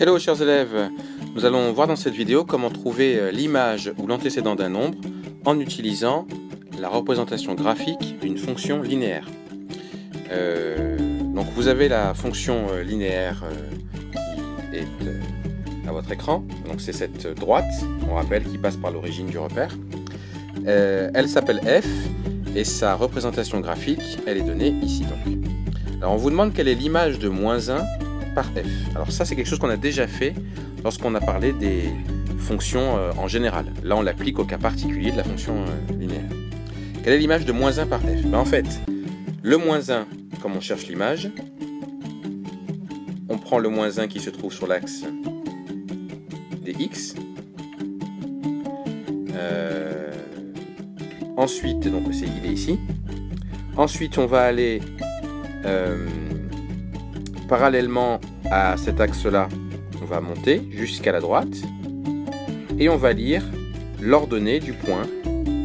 Hello chers élèves, nous allons voir dans cette vidéo comment trouver l'image ou l'antécédent d'un nombre en utilisant la représentation graphique d'une fonction linéaire. Donc vous avez la fonction linéaire qui est à votre écran, donc c'est cette droite, on rappelle, qui passe par l'origine du repère. Elle s'appelle f et sa représentation graphique, elle est donnée ici donc. Alors on vous demande quelle est l'image de -1 par f. Alors ça c'est quelque chose qu'on a déjà fait lorsqu'on a parlé des fonctions en général. Là on l'applique au cas particulier de la fonction linéaire. Quelle est l'image de -1 par f? En fait, le -1, comme on cherche l'image, on prend le -1 qui se trouve sur l'axe des x. Ensuite, donc il est ici. Ensuite on va aller parallèlement à cet axe-là, on va monter jusqu'à la droite et on va lire l'ordonnée du point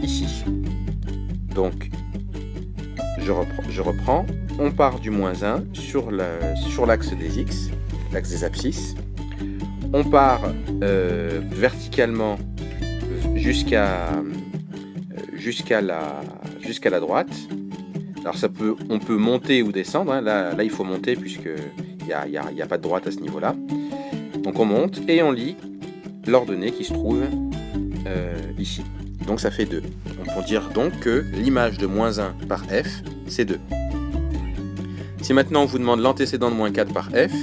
ici. Donc, je reprends, on part du -1 sur l'axe des x, l'axe des abscisses. On part verticalement jusqu'à la droite. Alors on peut monter ou descendre, hein. Là il faut monter puisque il n'y a pas de droite à ce niveau-là. Donc on monte et on lit l'ordonnée qui se trouve ici. Donc ça fait 2. On peut dire donc que l'image de -1 par f, c'est 2. Si maintenant on vous demande l'antécédent de -4 par f,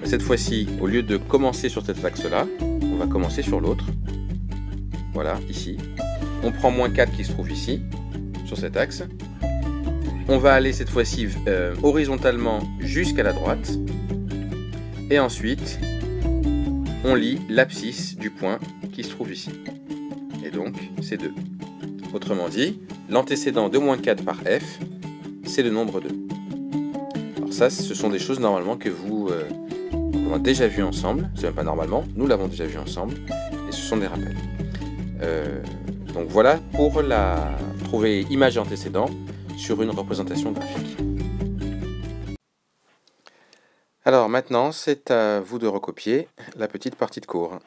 cette fois-ci, au lieu de commencer sur cet axe-là, on va commencer sur l'autre. Voilà, ici. On prend -4 qui se trouve ici, sur cet axe. On va aller cette fois-ci horizontalement jusqu'à la droite. Et ensuite, on lit l'abscisse du point qui se trouve ici. Et donc, c'est 2. Autrement dit, l'antécédent de -4 par f, c'est le nombre 2. Alors ça, ce sont des choses normalement que vous avons déjà vues ensemble. C'est même pas normalement, nous l'avons déjà vu ensemble. Et ce sont des rappels. Donc voilà pour trouver image et antécédent sur une représentation graphique. Alors maintenant, c'est à vous de recopier la petite partie de cours.